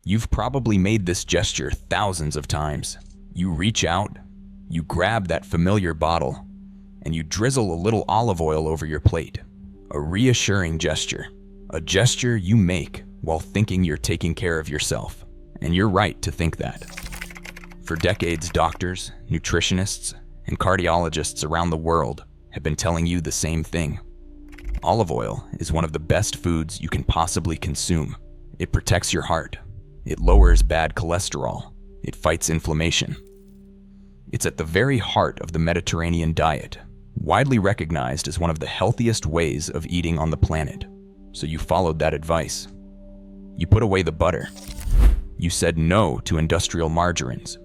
You've probably made this gesture thousands of times. You reach out, you grab that familiar bottle, and you drizzle a little olive oil over your plate. A reassuring gesture. A gesture you make while thinking you're taking care of yourself. And you're right to think that. For decades, doctors, nutritionists, and cardiologists around the world have been telling you the same thing. Olive oil is one of the best foods you can possibly consume. It protects your heart. It lowers bad cholesterol. It fights inflammation. It's at the very heart of the Mediterranean diet, widely recognized as one of the healthiest ways of eating on the planet. So you followed that advice. You put away the butter. You said no to industrial margarines.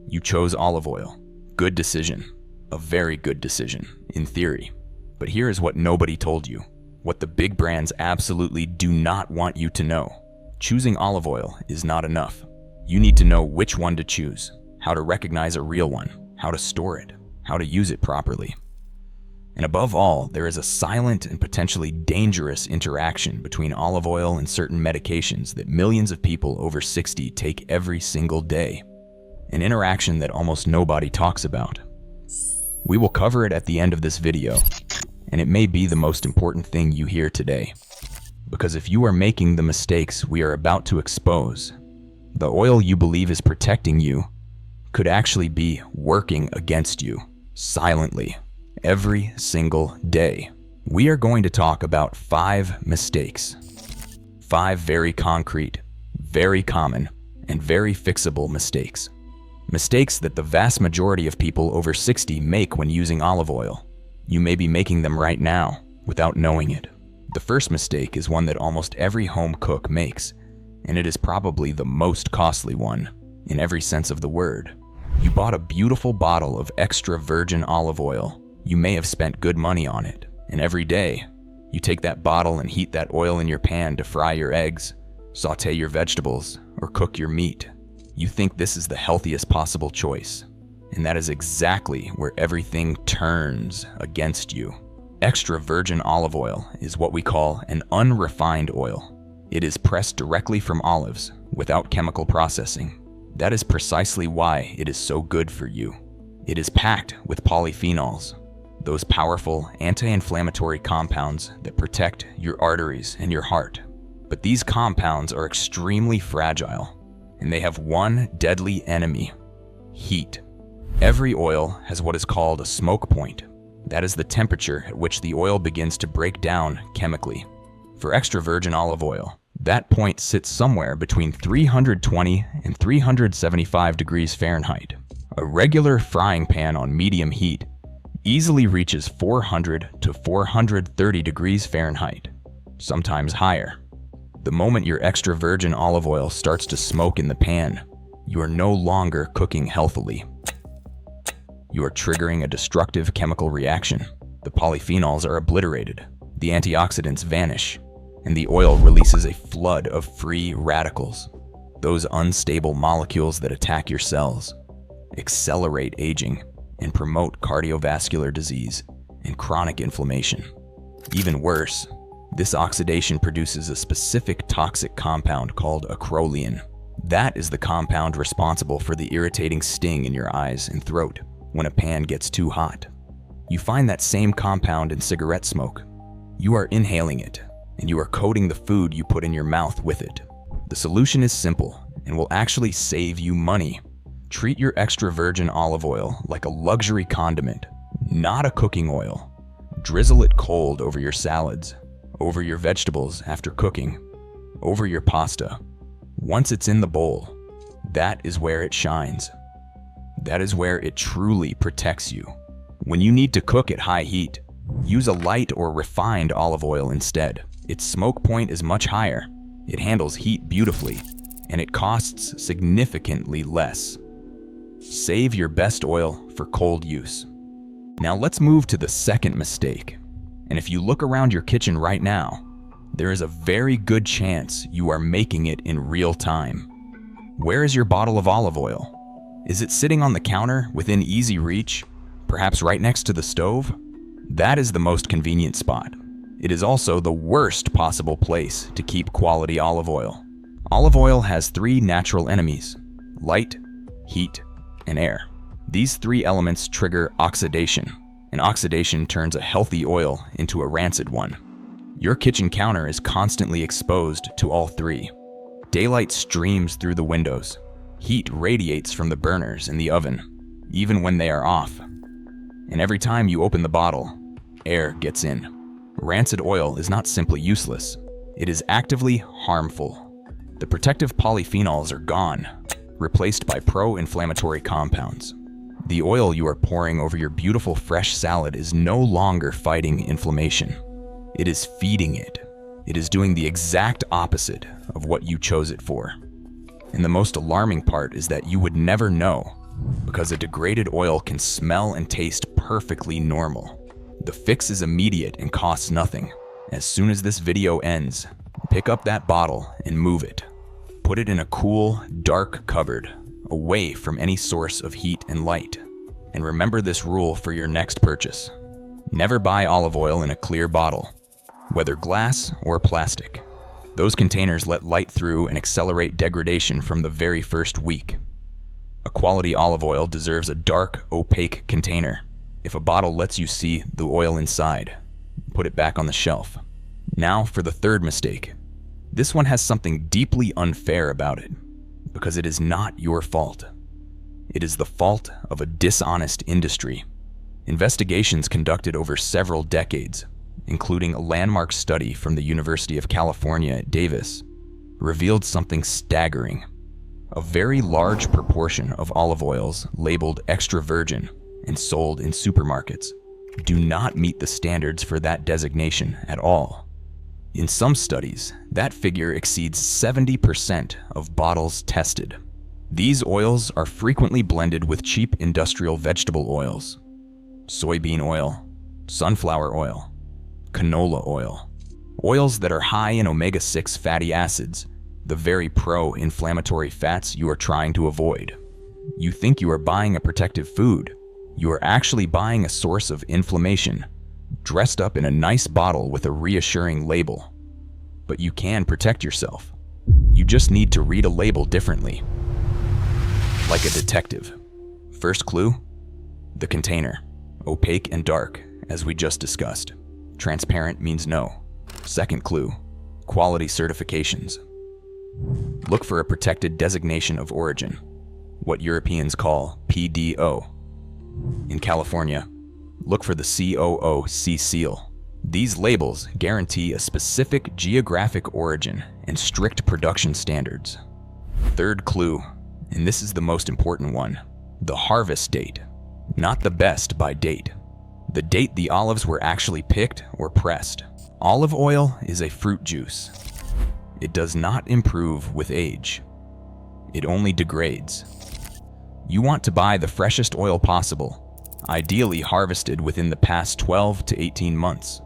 You chose olive oil. Good decision. A very good decision, in theory. But here is what nobody told you. What the big brands absolutely do not want you to know. Choosing olive oil is not enough. You need to know which one to choose, how to recognize a real one, how to store it, how to use it properly. And above all, there is a silent and potentially dangerous interaction between olive oil and certain medications that millions of people over 60 take every single day. An interaction that almost nobody talks about. We will cover it at the end of this video, and it may be the most important thing you hear today. Because if you are making the mistakes we are about to expose, the oil you believe is protecting you could actually be working against you, silently, every single day. We are going to talk about 5 mistakes. 5 very concrete, very common, and very fixable mistakes. Mistakes that the vast majority of people over 60 make when using olive oil. You may be making them right now without knowing it. The first mistake is one that almost every home cook makes, and it is probably the most costly one, in every sense of the word. You bought a beautiful bottle of extra virgin olive oil. You may have spent good money on it, and every day, you take that bottle and heat that oil in your pan to fry your eggs, saute your vegetables, or cook your meat. You think this is the healthiest possible choice, and that is exactly where everything turns against you. Extra virgin olive oil is what we call an unrefined oil. It is pressed directly from olives without chemical processing. That is precisely why it is so good for you. It is packed with polyphenols, those powerful anti-inflammatory compounds that protect your arteries and your heart. But these compounds are extremely fragile, and they have one deadly enemy: heat. Every oil has what is called a smoke point. That is the temperature at which the oil begins to break down chemically. For extra virgin olive oil, that point sits somewhere between 320 and 375 degrees Fahrenheit. A regular frying pan on medium heat easily reaches 400 to 430 degrees Fahrenheit, sometimes higher. The moment your extra virgin olive oil starts to smoke in the pan, you are no longer cooking healthily. You are triggering a destructive chemical reaction. The polyphenols are obliterated, the antioxidants vanish, and the oil releases a flood of free radicals, those unstable molecules that attack your cells, accelerate aging, and promote cardiovascular disease and chronic inflammation. Even worse, this oxidation produces a specific toxic compound called acrolein. That is the compound responsible for the irritating sting in your eyes and throat when a pan gets too hot. You find that same compound in cigarette smoke. You are inhaling it, and you are coating the food you put in your mouth with it. The solution is simple and will actually save you money. Treat your extra virgin olive oil like a luxury condiment, not a cooking oil. Drizzle it cold over your salads, over your vegetables after cooking, over your pasta. Once it's in the bowl, that is where it shines. That is where it truly protects you. When you need to cook at high heat, use a light or refined olive oil instead. Its smoke point is much higher, it handles heat beautifully, and it costs significantly less. Save your best oil for cold use. Now let's move to the second mistake. And if you look around your kitchen right now, there is a very good chance you are making it in real time. Where is your bottle of olive oil? Is it sitting on the counter within easy reach, perhaps right next to the stove? That is the most convenient spot. It is also the worst possible place to keep quality olive oil. Olive oil has three natural enemies: light, heat, and air. These three elements trigger oxidation, and oxidation turns a healthy oil into a rancid one. Your kitchen counter is constantly exposed to all three. Daylight streams through the windows. Heat radiates from the burners in the oven, even when they are off. And every time you open the bottle, air gets in. Rancid oil is not simply useless, it is actively harmful. The protective polyphenols are gone, replaced by pro-inflammatory compounds. The oil you are pouring over your beautiful fresh salad is no longer fighting inflammation. It is feeding it. It is doing the exact opposite of what you chose it for. And the most alarming part is that you would never know, because a degraded oil can smell and taste perfectly normal. The fix is immediate and costs nothing. As soon as this video ends, pick up that bottle and move it. Put it in a cool, dark cupboard, away from any source of heat and light. And remember this rule for your next purchase. Never buy olive oil in a clear bottle, whether glass or plastic. Those containers let light through and accelerate degradation from the very first week. A quality olive oil deserves a dark, opaque container. If a bottle lets you see the oil inside, put it back on the shelf. Now for the third mistake. This one has something deeply unfair about it, because it is not your fault. It is the fault of a dishonest industry. Investigations conducted over several decades, including a landmark study from the University of California at Davis, revealed something staggering. A very large proportion of olive oils labeled extra virgin and sold in supermarkets do not meet the standards for that designation at all. In some studies, that figure exceeds 70% of bottles tested. These oils are frequently blended with cheap industrial vegetable oils, soybean oil, sunflower oil, canola oil, oils that are high in omega-6 fatty acids, the very pro-inflammatory fats you are trying to avoid. You think you are buying a protective food. You are actually buying a source of inflammation, dressed up in a nice bottle with a reassuring label. But you can protect yourself. You just need to read a label differently. Like a detective. First clue? The container. Opaque and dark, as we just discussed. Transparent means no. Second clue, quality certifications. Look for a protected designation of origin, what Europeans call PDO. In California, look for the COOC seal. These labels guarantee a specific geographic origin and strict production standards. Third clue, and this is the most important one, the harvest date. Not the best by date. The date the olives were actually picked or pressed. Olive oil is a fruit juice. It does not improve with age. It only degrades. You want to buy the freshest oil possible, ideally harvested within the past 12 to 18 months.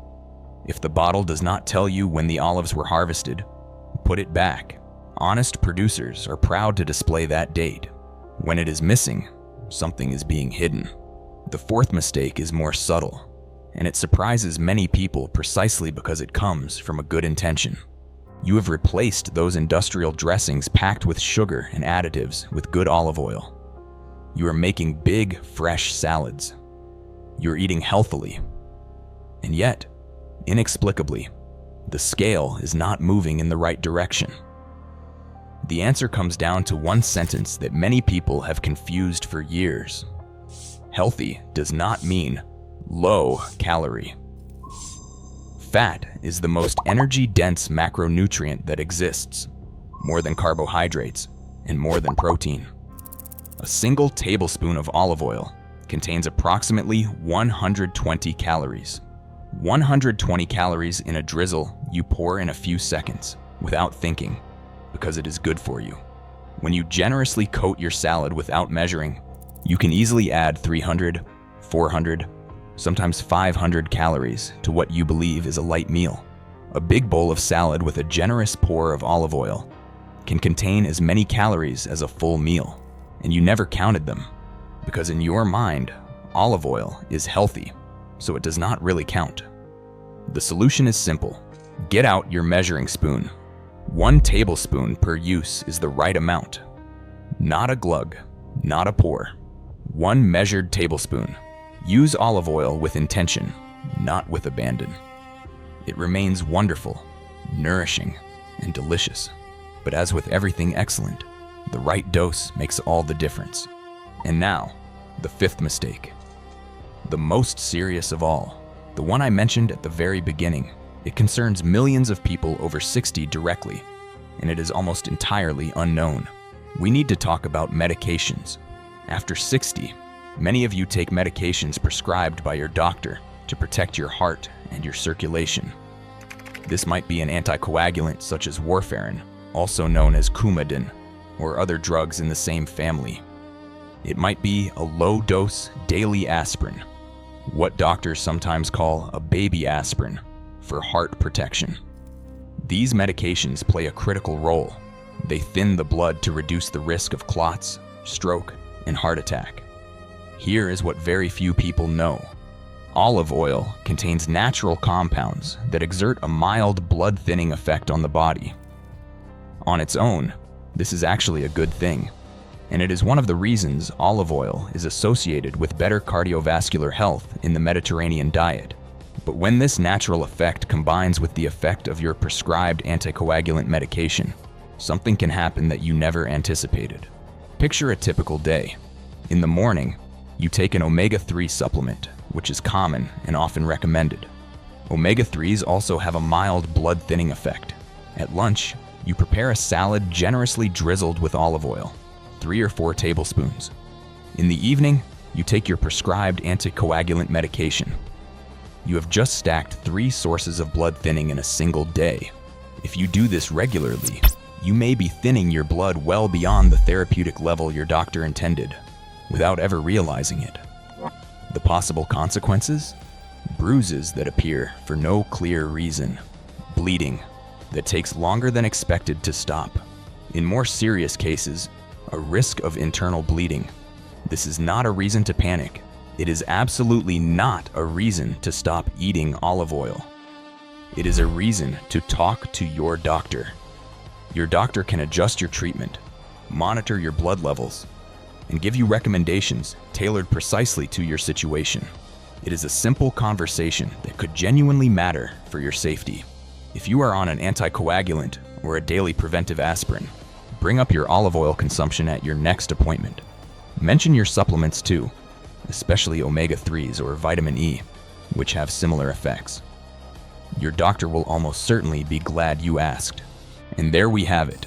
If the bottle does not tell you when the olives were harvested, put it back. Honest producers are proud to display that date. When it is missing, something is being hidden. The fourth mistake is more subtle, and it surprises many people precisely because it comes from a good intention. You have replaced those industrial dressings packed with sugar and additives with good olive oil. You are making big, fresh salads. You are eating healthily. And yet, inexplicably, the scale is not moving in the right direction. The answer comes down to one sentence that many people have confused for years. Healthy does not mean low calorie. Fat is the most energy-dense macronutrient that exists, more than carbohydrates and more than protein. A single tablespoon of olive oil contains approximately 120 calories. 120 calories in a drizzle you pour in a few seconds without thinking, because it is good for you. When you generously coat your salad without measuring, you can easily add 300, 400, sometimes 500 calories to what you believe is a light meal. A big bowl of salad with a generous pour of olive oil can contain as many calories as a full meal, and you never counted them, because in your mind, olive oil is healthy, so it does not really count. The solution is simple. Get out your measuring spoon. 1 tablespoon per use is the right amount. Not a glug, not a pour. 1 measured tablespoon. Use olive oil with intention, not with abandon. It remains wonderful, nourishing, and delicious. But as with everything excellent, the right dose makes all the difference. And now, the 5th mistake. The most serious of all. The one I mentioned at the very beginning. It concerns millions of people over 60 directly, and it is almost entirely unknown. We need to talk about medications. After 60, many of you take medications prescribed by your doctor to protect your heart and your circulation. This might be an anticoagulant such as warfarin, also known as Coumadin, or other drugs in the same family. It might be a low-dose daily aspirin, what doctors sometimes call a baby aspirin, for heart protection. These medications play a critical role. They thin the blood to reduce the risk of clots, stroke, and heart attack. Here is what very few people know. Olive oil contains natural compounds that exert a mild blood-thinning effect on the body. On its own, this is actually a good thing, and it is one of the reasons olive oil is associated with better cardiovascular health in the Mediterranean diet. But when this natural effect combines with the effect of your prescribed anticoagulant medication, something can happen that you never anticipated. Picture a typical day. In the morning, you take an omega-3 supplement, which is common and often recommended. Omega-3s also have a mild blood-thinning effect. At lunch, you prepare a salad generously drizzled with olive oil, 3 or 4 tablespoons. In the evening, you take your prescribed anticoagulant medication. You have just stacked 3 sources of blood thinning in a single day. If you do this regularly, you may be thinning your blood well beyond the therapeutic level your doctor intended, without ever realizing it. The possible consequences? Bruises that appear for no clear reason. Bleeding that takes longer than expected to stop. In more serious cases, a risk of internal bleeding. This is not a reason to panic. It is absolutely not a reason to stop eating olive oil. It is a reason to talk to your doctor. Your doctor can adjust your treatment, monitor your blood levels, and give you recommendations tailored precisely to your situation. It is a simple conversation that could genuinely matter for your safety. If you are on an anticoagulant or a daily preventive aspirin, bring up your olive oil consumption at your next appointment. Mention your supplements too, especially omega-3s or vitamin E, which have similar effects. Your doctor will almost certainly be glad you asked. And there we have it.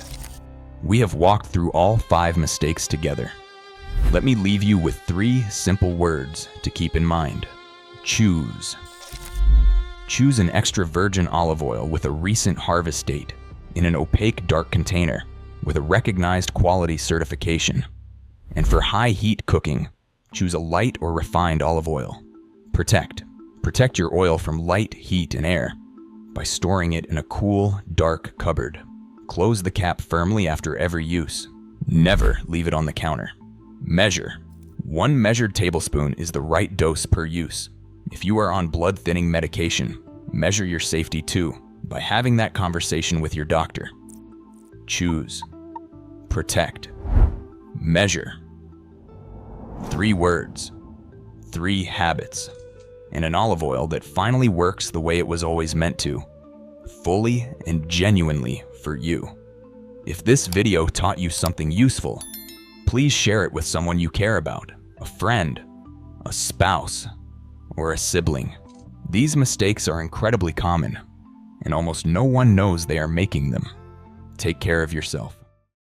We have walked through all 5 mistakes together. Let me leave you with 3 simple words to keep in mind. Choose. Choose an extra virgin olive oil with a recent harvest date in an opaque dark container with a recognized quality certification. And for high heat cooking, choose a light or refined olive oil. Protect. Protect your oil from light, heat, and air by storing it in a cool, dark cupboard. Close the cap firmly after every use. Never leave it on the counter. Measure. 1 measured tablespoon is the right dose per use. If you are on blood-thinning medication, measure your safety too by having that conversation with your doctor. Choose. Protect. Measure. 3 words, 3 habits, and an olive oil that finally works the way it was always meant to, fully and genuinely for you. If this video taught you something useful, please share it with someone you care about, a friend, a spouse, or a sibling. These mistakes are incredibly common, and almost no one knows they are making them. Take care of yourself.